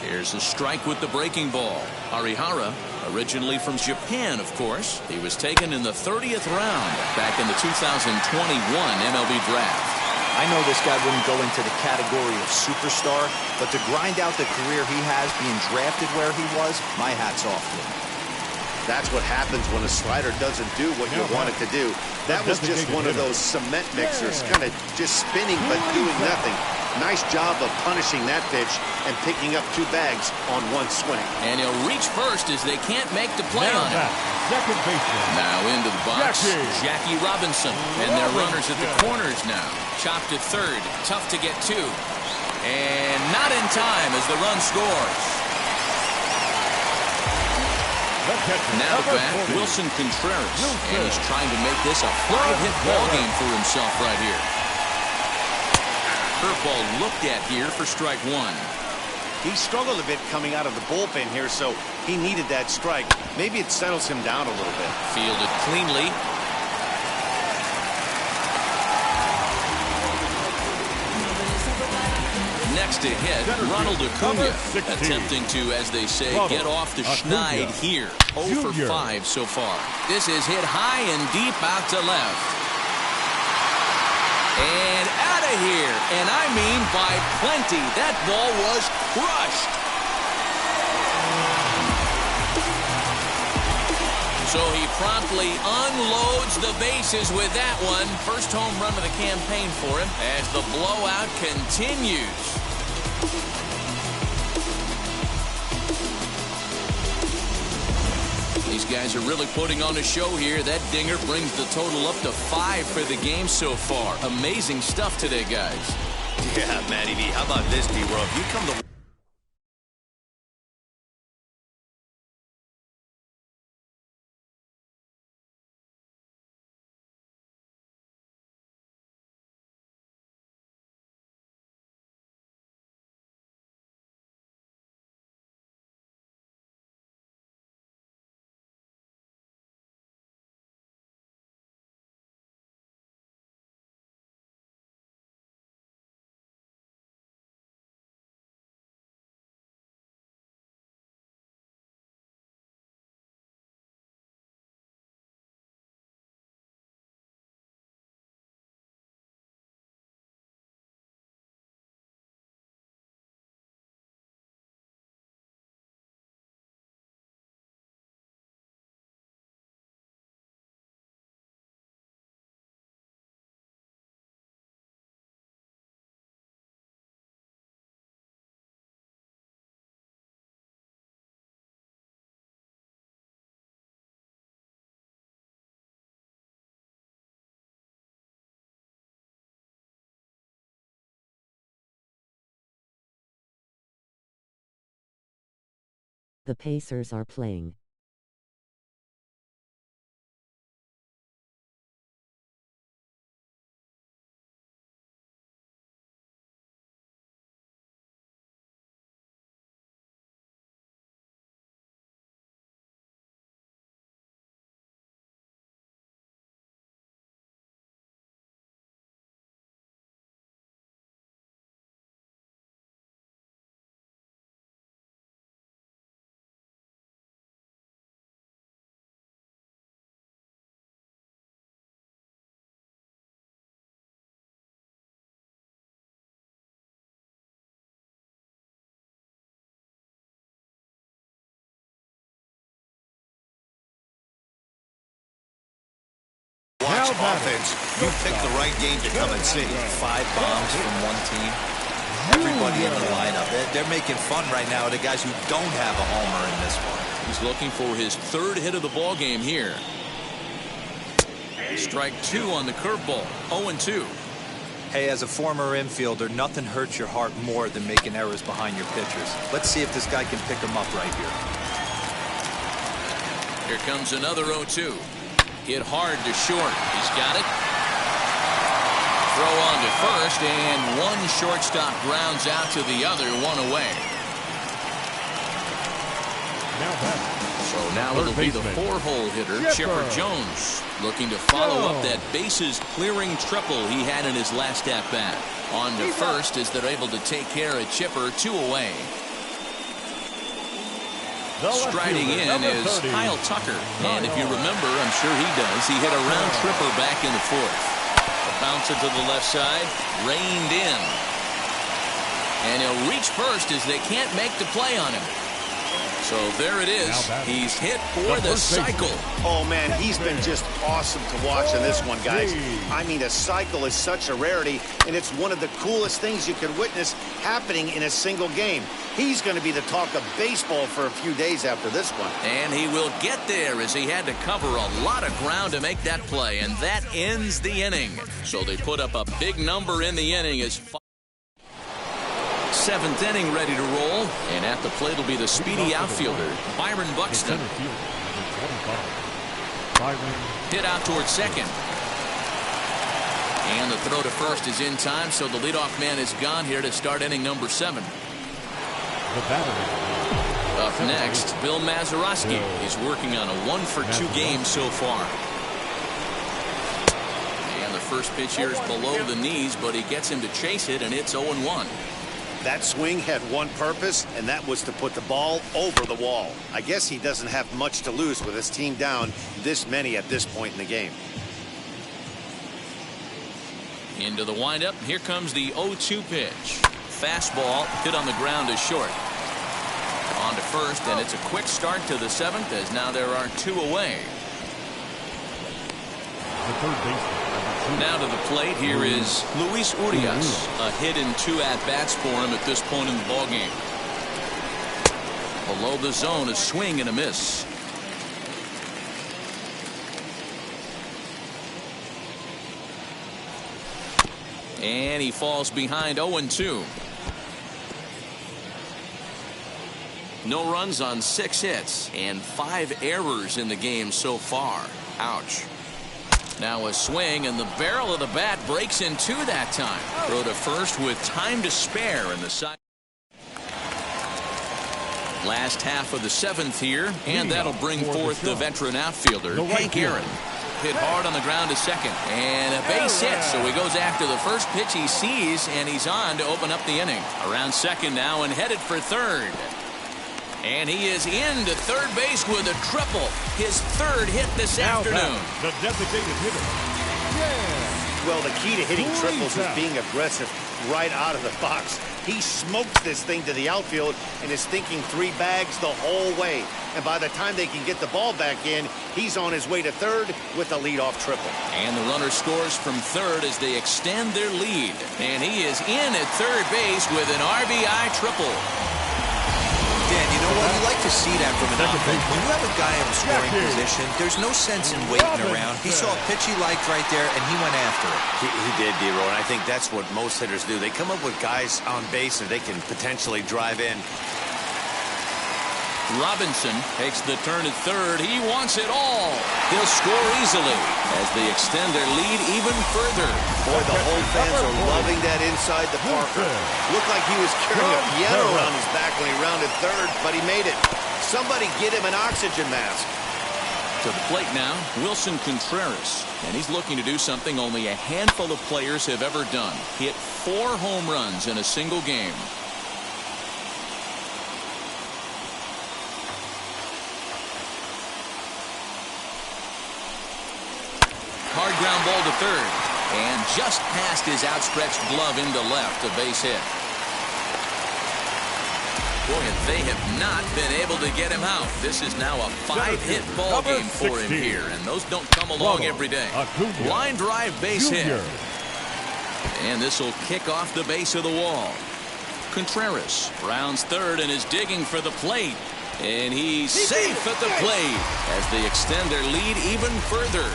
[SPEAKER 2] Here's a strike with the breaking ball. Arihara, originally from Japan, of course. He was taken in the 30th round back in the 2021 MLB draft.
[SPEAKER 5] I know this guy wouldn't go into the category of superstar, but to grind out the career he has being drafted where he was, my hat's off to him.
[SPEAKER 4] That's what happens when a slider doesn't do what you want it to do. That was just one of those cement mixers, kind of just spinning but doing nothing. Nice job of punishing that pitch and picking up 2 bags on 1 swing.
[SPEAKER 2] And he'll reach first as they can't make the play on him.
[SPEAKER 3] Second baseman.
[SPEAKER 2] Now into the box, Jackie Robinson. And their runners at the corners now. Chopped at third. Tough to get to. And not in time as the run scores. Now back, Wilson Contreras. And he's trying to make this a 5-hit ball game for himself right here. Curveball looked at here for strike 1.
[SPEAKER 4] He struggled a bit coming out of the bullpen here, so he needed that strike. Maybe it settles him down a little bit.
[SPEAKER 2] Fielded cleanly. Next to hit, Ronald Acuna, attempting to, as they say, get off the schneid here. 0 for 5 so far. This is hit high and deep out to left. And out of here, and I mean by plenty. That ball was crushed. So he promptly unloads the bases with that one. First home run of the campaign for him as the blowout continues. These guys are really putting on a show here. That dinger brings the total up to 5 for the game so far. Amazing stuff today, guys.
[SPEAKER 8] Yeah, Matty V. How about this, D-Row? If you come to
[SPEAKER 7] The Pacers are playing.
[SPEAKER 8] offense, you picked the right game to come and see.
[SPEAKER 5] 5 bombs from one team. Everybody in the lineup, they're making fun right now of the guys who don't have a homer in this one.
[SPEAKER 2] He's looking for his 3rd hit of the ball game here. Strike 2 on the curveball. 0-2.
[SPEAKER 5] Hey, as a former infielder, nothing hurts your heart more than making errors behind your pitchers. Let's see if this guy can pick them up right here.
[SPEAKER 2] Here comes another 0-2. Hit hard to short. He's got it. Throw on to first, and one shortstop grounds out to the other, 1 away. So now it'll be the 4-hole hitter, Chipper Jones, looking to follow up that bases clearing triple he had in his last at-bat. On to first as they're able to take care of Chipper, 2 away. Striding in is Kyle Tucker. And if you remember, I'm sure he does, he hit a round tripper back in the 4th. Bounce it to the left side. Reined in. And he'll reach first as they can't make the play on him. So there it is. He's hit for the cycle.
[SPEAKER 4] Oh, man, he's been just awesome to watch in this one, guys. I mean, a cycle is such a rarity, and it's one of the coolest things you can witness happening in a single game. He's going to be the talk of baseball for a few days after this one.
[SPEAKER 2] And he will get there as he had to cover a lot of ground to make that play, and that ends the inning. So they put up a big number in the inning as 7th inning ready to roll, and at the plate will be the speedy outfielder, Byron Buxton. Hit out towards second. And the throw to first is in time, so the leadoff man is gone here to start inning number 7. Up next, Bill Mazeroski. He's working on a 1-for-2 game so far. And the first pitch here is below the knees, but he gets him to chase it, and it's 0-1.
[SPEAKER 4] That swing had one purpose, and that was to put the ball over the wall. I guess he doesn't have much to lose with his team down this many at this point in the game.
[SPEAKER 2] Into the windup. Here comes the 0-2 pitch. Fastball hit on the ground is short. On to first, and it's a quick start to the 7th as now there are 2 away.
[SPEAKER 3] The third baseman.
[SPEAKER 2] Now to the plate, here is Luis Urias. A hit and 2 at-bats for him at this point in the ballgame. Below the zone, a swing and a miss. And he falls behind 0-2. No runs on 6 hits and 5 errors in the game so far. Ouch. Now a swing, and the barrel of the bat breaks in 2 that time. Throw to first with time to spare in the side. Last half of the 7th here, and that'll bring forth the veteran outfielder, Hank Aaron. Hit hard on the ground to second, and a base hit, so he goes after the first pitch he sees, and he's on to open up the inning. Around second now and headed for third. And he is into third base with a triple. His 3rd hit this afternoon.
[SPEAKER 3] The designated hitter. Yeah.
[SPEAKER 4] Well, the key to hitting triples is being aggressive right out of the box. He smokes this thing to the outfield and is thinking 3 bags the whole way. And by the time they can get the ball back in, he's on his way to third with a leadoff triple.
[SPEAKER 2] And the runner scores from third as they extend their lead. And he is in at third base with an RBI triple.
[SPEAKER 5] Dan, you know what? You like to see that from an offense. When you have a guy in a scoring position, there's no sense in waiting around. He saw a pitch he liked right there, and he went after it.
[SPEAKER 4] He did, D-Row, and I think that's what most hitters do. They come up with guys on base that they can potentially drive in.
[SPEAKER 2] Robinson takes the turn at third. He wants it all. He'll score easily as they extend their lead even further.
[SPEAKER 4] Boy, the whole fans are loving that inside the Parker. Looked like he was carrying a piano around his back when he rounded third, but he made it. Somebody get him an oxygen mask.
[SPEAKER 2] To the plate now, Wilson Contreras. And he's looking to do something only a handful of players have ever done. Hit 4 home runs in a single game. Hard ground ball to third. And just past his outstretched glove into left, a base hit. Boy, they have not been able to get him out. This is now a 5-hit ball game for him here, and those don't come along every day. Line drive base hit. And this will kick off the base of the wall. Contreras rounds third and is digging for the plate. And he's safe at the plate as they extend their lead even further.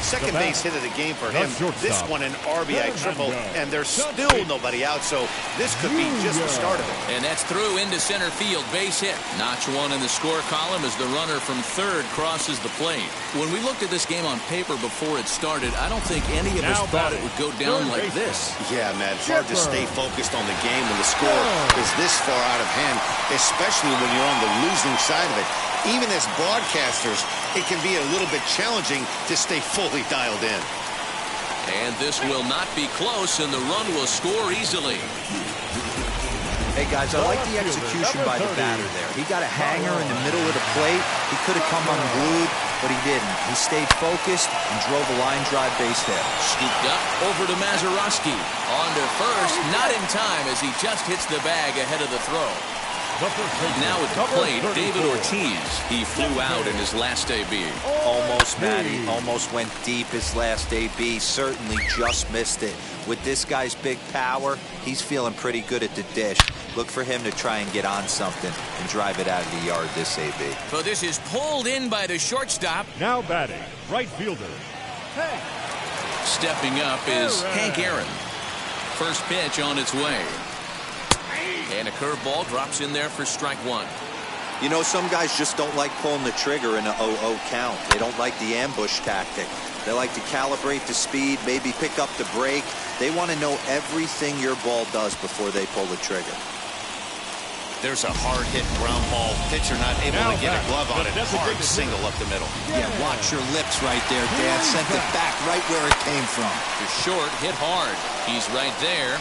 [SPEAKER 4] Second base hit of the game for him. This one an RBI triple, and there's still nobody out, so this could be just the start of it.
[SPEAKER 2] And that's through into center field, base hit. Notch 1 in the score column as the runner from third crosses the plate. When we looked at this game on paper before it started, I don't think any of us thought it would go down like this.
[SPEAKER 4] Yeah, Matt, it's hard to stay focused on the game when the score is this far out of hand, especially when you're on the losing side of it. Even as broadcasters, it can be a little bit challenging to stay fully dialed in.
[SPEAKER 2] And this will not be close, and the run will score easily.
[SPEAKER 5] Hey, guys, I like the execution by the batter there. He got a hanger in the middle of the plate. He could have come unglued. but he didn't. He stayed focused and drove a line drive base hit.
[SPEAKER 2] Scooped up over to Mazeroski. On to first, not in time as he just hits the bag ahead of the throw. Now at the plate, David Ortiz. He flew out in his last AB.
[SPEAKER 5] Almost, Matty. Almost went deep his last AB. Certainly just missed it. With this guy's big power, he's feeling pretty good at the dish. Look for him to try and get on something and drive it out of the yard this AB.
[SPEAKER 2] So this is pulled in by the shortstop.
[SPEAKER 3] Now batting, right fielder. Hey.
[SPEAKER 2] Stepping up is Hank Aaron. First pitch on its way. And a curveball drops in there for strike one.
[SPEAKER 5] You know, some guys just don't like pulling the trigger in an 0-0 count. They don't like the ambush tactic. They like to calibrate the speed, maybe pick up the break. They want to know everything your ball does before they pull the trigger.
[SPEAKER 8] There's a hard hit ground ball. Pitcher not able to get a glove on it. Hard single up the middle.
[SPEAKER 9] Yeah, watch your lips right there, Dad. Sent it back right where it came from.
[SPEAKER 2] The short hit hard. He's right there.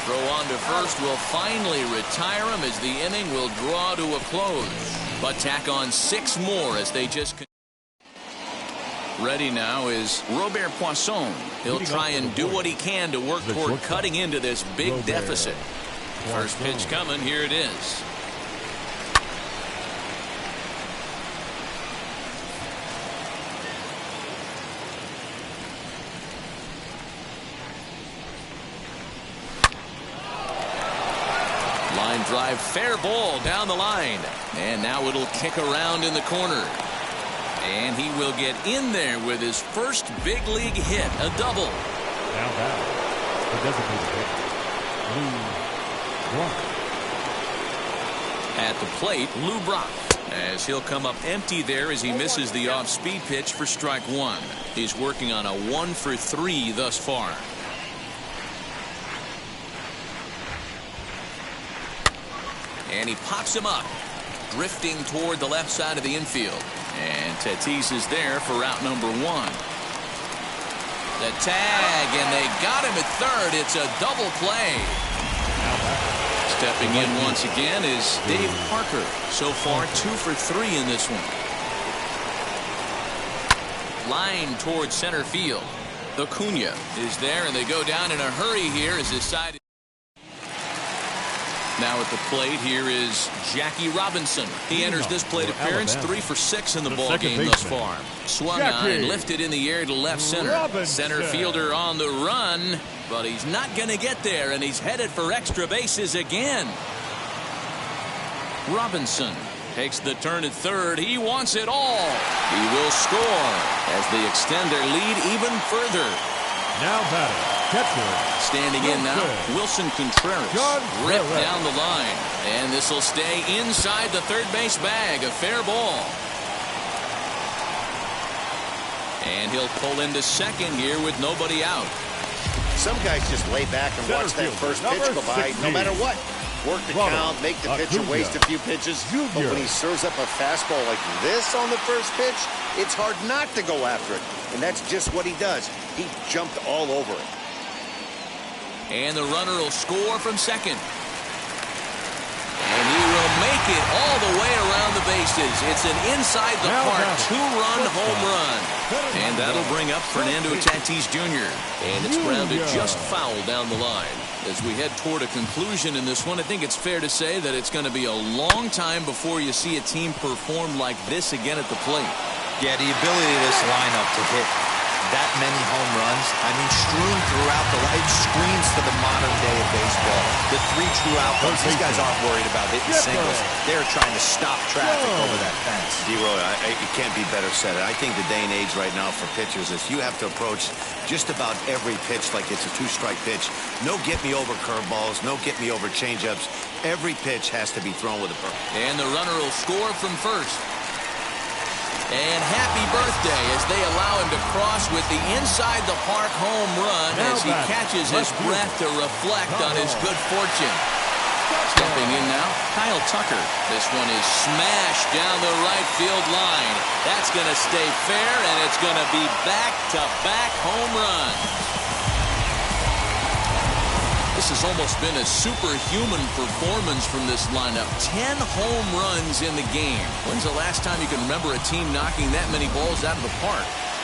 [SPEAKER 2] Throw on to first will finally retire him as the inning will draw to a close. But tack on 6 more as they just... Ready now is Robert Poisson. He'll try and do what he can to work toward cutting into this big deficit. First pitch coming. Here it is. Line drive, fair ball down the line. And now it'll kick around in the corner. And he will get in there with his first big league hit, a double.
[SPEAKER 3] Now batting, the designated hitter, Lou Brock.
[SPEAKER 2] At the plate, Lou Brock, as he'll come up empty there as he misses the off-speed pitch for strike one. He's working on a 1-for-3 thus far. And he pops him up, drifting toward the left side of the infield. And Tatis is there for route number 1. The tag, and they got him at third. It's a double play. Stepping in once again is Dave Parker. So far, 2 for 3 in this one. Line towards center field. Acuna is there, and they go down in a hurry here as his side. Now at the plate, here is Jackie Robinson. He enters this plate appearance 3 for 6 in the ball game thus far. Swung on and lifted in the air to left center. Center fielder on the run, but he's not going to get there, and he's headed for extra bases again. Robinson takes the turn at third. He wants it all. He will score as they extend their lead even further.
[SPEAKER 3] Now batting, catcher.
[SPEAKER 2] Standing in now, Wilson Contreras. Ripped down the line. And this will stay inside the third base bag. A fair ball. And he'll pull into second here with nobody out.
[SPEAKER 4] Some guys just lay back and watch that first pitch go by no matter what. Work the count, make the pitcher waste a few pitches. But when he serves up a fastball like this on the first pitch, it's hard not to go after it. And that's just what he does. He jumped all over it.
[SPEAKER 2] And the runner will score from second. And he will make it all the way around the bases. It's an inside-the-park 2-run home run. And that'll bring up Fernando Tatis Jr. And it's grounded just foul down the line. As we head toward a conclusion in this one, I think it's fair to say that it's going to be a long time before you see a team perform like this again at the plate.
[SPEAKER 5] Yeah, the ability of this lineup to hit that many home runs, I mean, strewn throughout the line, screams to the modern day of baseball. The 3 true outcomes. These guys aren't worried about hitting singles. They're trying to stop traffic over that fence.
[SPEAKER 8] D-Roy, it can't be better said. I think the day and age right now for pitchers is you have to approach just about every pitch like it's a 2-strike pitch. No get-me-over curveballs, no get-me-over changeups. Every pitch has to be thrown with a purpose.
[SPEAKER 2] And the runner will score from first. And happy birthday as they allow him to cross with the inside-the-park home run as he catches his breath to reflect on his good fortune. Stepping in now, Kyle Tucker. This one is smashed down the right field line. That's going to stay fair, and it's going to be back-to-back home runs. This has almost been a superhuman performance from this lineup. 10 home runs in the game. When's the last time you can remember a team knocking that many balls out of the park?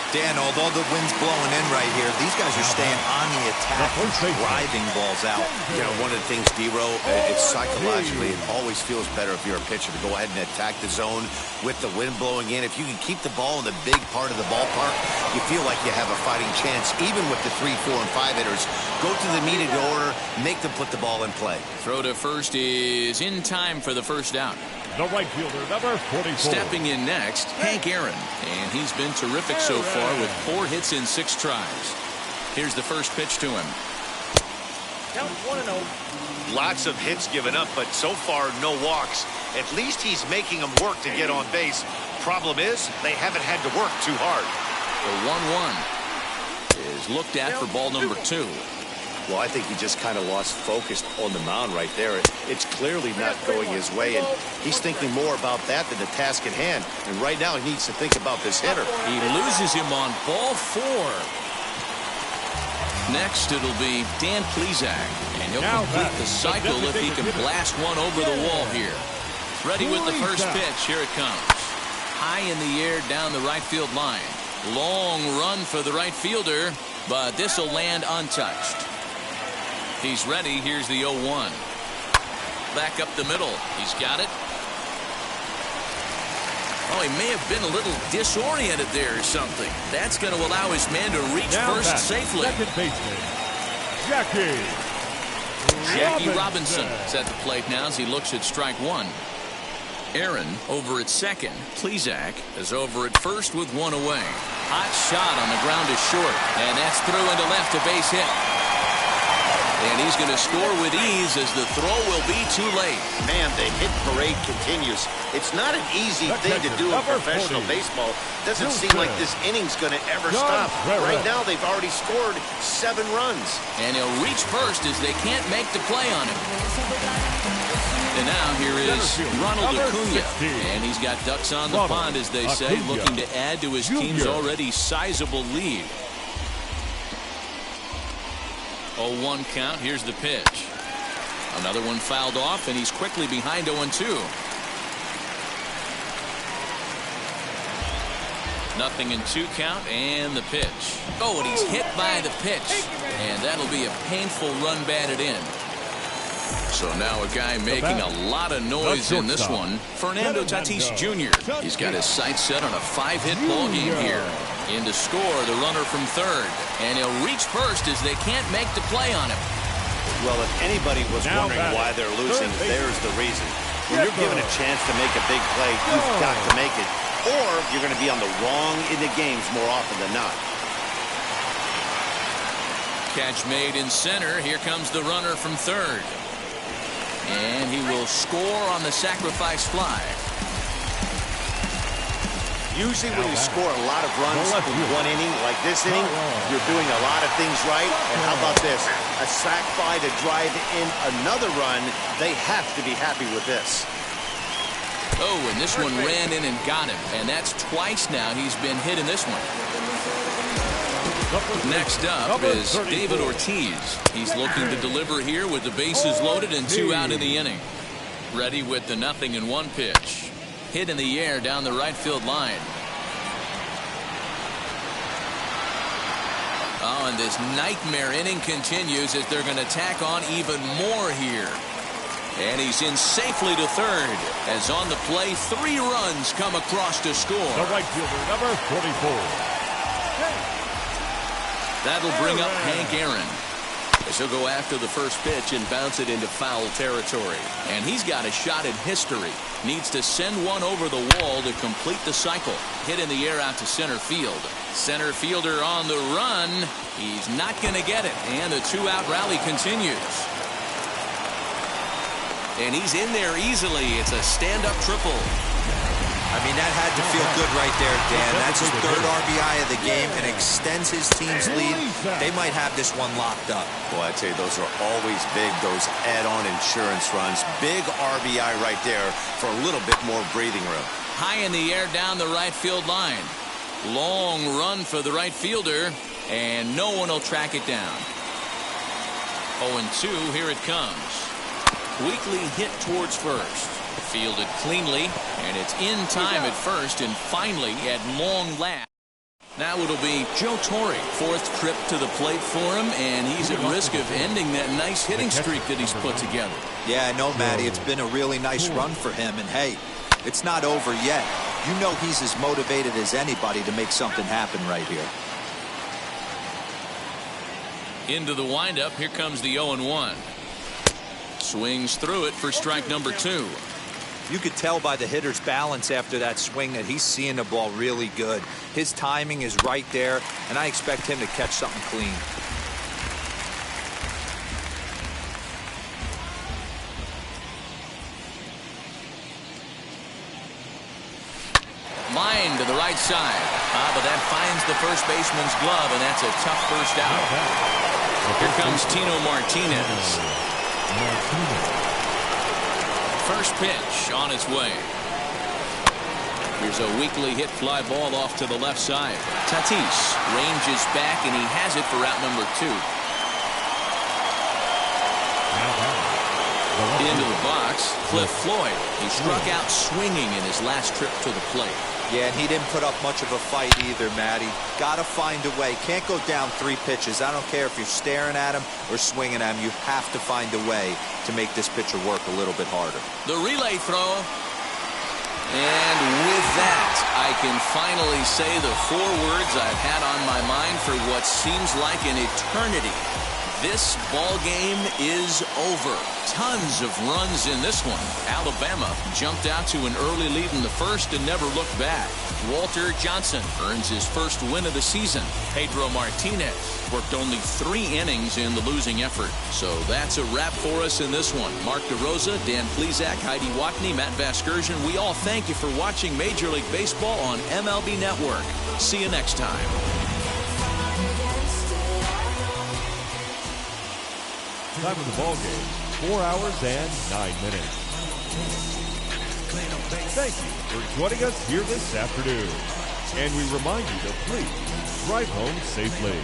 [SPEAKER 5] Dan, although the wind's blowing in right here, these guys are staying on the attack and driving balls out.
[SPEAKER 8] You know, one of the things, D-Row, it's psychologically, it always feels better if you're a pitcher to go ahead and attack the zone with the wind blowing in. If you can keep the ball in the big part of the ballpark, you feel like you have a fighting chance, even with the 3, 4, and 5 hitters. Go to the meeting order, make them put the ball in play.
[SPEAKER 2] Throw to first is in time for the first out.
[SPEAKER 3] The right fielder, number 44.
[SPEAKER 2] Stepping in next, Hank Aaron. And he's been terrific so far with 4 hits in 6 tries. Here's the first pitch to him.
[SPEAKER 3] Count 1-0.
[SPEAKER 4] Lots of hits given up, but so far no walks. At least he's making them work to get on base. Problem is, they haven't had to work too hard.
[SPEAKER 2] The 1-1 is looked at for ball number 2.
[SPEAKER 8] Well, I think he just kind of lost focus on the mound right there. It's clearly not going his way, and he's thinking more about that than the task at hand. And right now, he needs to think about this hitter.
[SPEAKER 2] He loses him on ball 4. Next, it'll be Dan Plesac, and he'll complete the cycle if he can blast one over the wall here. Ready with the first pitch. Here it comes. High in the air down the right field line. Long run for the right fielder, but this will land untouched. He's ready. Here's the 0-1. Back up the middle. He's got it. Oh, he may have been a little disoriented there or something. That's going to allow his man to reach first safely.
[SPEAKER 3] Second baseman,
[SPEAKER 2] Jackie Robinson is at the plate now as he looks at strike 1. Aaron over at second. Plesac is over at first with 1 away. Hot shot on the ground is short, and that's through into left, a base hit. And he's going to score with ease as the throw will be too late.
[SPEAKER 4] Man, the hit parade continues. It's not an easy thing to do in professional baseball. Doesn't seem like this inning's going to ever stop. Right now, they've already scored 7 runs.
[SPEAKER 2] And he'll reach first as they can't make the play on him. And now here is Ronald Acuna. And he's got ducks on the pond, as they say, looking to add to his team's already sizable lead. 0-1 count. Here's the pitch. Another one fouled off, and he's quickly behind 0-2. Nothing in 2 count, and the pitch. Oh, and he's hit by the pitch. And that'll be a painful run batted in. So now a guy making a lot of noise in this one. Fernando Tatis Jr. He's got his sights set on a 5-hit ball game here. In to score the runner from third. And he'll reach first as they can't make the play on him.
[SPEAKER 8] Well, if anybody was wondering why they're losing, there's the reason. When you're given a chance to make a big play, you've got to make it. Or you're going to be on the wrong end of games more often than not.
[SPEAKER 2] Catch made in center. Here comes the runner from third. And he will score on the sacrifice fly.
[SPEAKER 4] Usually when you score a lot of runs in one inning, like this inning, you're doing a lot of things right. And how about this? A sac fly to drive in another run. They have to be happy with this.
[SPEAKER 2] Oh, and this one ran in and got him. And that's twice now he's been hit in this one. Next up is David Ortiz. He's looking to deliver here with the bases loaded and 2 out in the inning. Ready with the 0-1 pitch. Hit in the air down the right field line. Oh, and this nightmare inning continues as they're going to tack on even more here. And he's in safely to third as on the play 3 runs come across to score.
[SPEAKER 3] The right fielder, number 44.
[SPEAKER 2] That'll bring up Hank Aaron as he'll go after the first pitch and bounce it into foul territory. And he's got a shot at history. Needs to send one over the wall to complete the cycle. Hit in the air out to center field. Center fielder on the run. He's not going to get it. And the 2-out rally continues. And he's in there easily. It's a stand-up triple.
[SPEAKER 5] I mean, that had to feel good right there, Dan. That's his 3rd RBI of the game and extends his team's lead. They might have this one locked up.
[SPEAKER 8] Well, I'd say those are always big, those add-on insurance runs. Big RBI right there for a little bit more breathing room.
[SPEAKER 2] High in the air down the right field line. Long run for the right fielder, and no one will track it down. 0-2, here it comes. Weakly hit towards first. Fielded cleanly, and it's in time at first, and finally at long last. Now it'll be Joe Torre, fourth trip to the plate for him, and he's at risk of ending that nice hitting streak that he's put together.
[SPEAKER 5] Yeah, I know, Matty. It's been a really nice run for him, and hey, it's not over yet. You know he's as motivated as anybody to make something happen right here.
[SPEAKER 2] Into the windup, here comes the 0-1. Swings through it for strike number 2.
[SPEAKER 5] You could tell by the hitter's balance after that swing that he's seeing the ball really good. His timing is right there, and I expect him to catch something clean.
[SPEAKER 2] Line to the right side. But that finds the first baseman's glove, and that's a tough first out. Here comes Tino Martinez. First pitch on its way. Here's a weakly hit fly ball off to the left side. Tatis ranges back, and he has it for out number 2. Into the box, Cliff Floyd. He struck out swinging in his last trip to the plate.
[SPEAKER 5] Yeah, and he didn't put up much of a fight either, Matty. Got to find a way. Can't go down 3 pitches. I don't care if you're staring at him or swinging at him. You have to find a way to make this pitcher work a little bit harder.
[SPEAKER 2] The relay throw. And with that, I can finally say the 4 words I've had on my mind for what seems like an eternity. This ball game is over. Tons of runs in this one. Alabama jumped out to an early lead in the first and never looked back. Walter Johnson earns his first win of the season. Pedro Martinez worked only 3 innings in the losing effort. So that's a wrap for us in this one. Mark DeRosa, Dan Plesac, Heidi Watney, Matt Vasgersian. We all thank you for watching Major League Baseball on MLB Network. See you next time.
[SPEAKER 3] Time of the ball game, 4 hours and 9 minutes. Thank you for joining us here this afternoon. And we remind you to please drive home safely.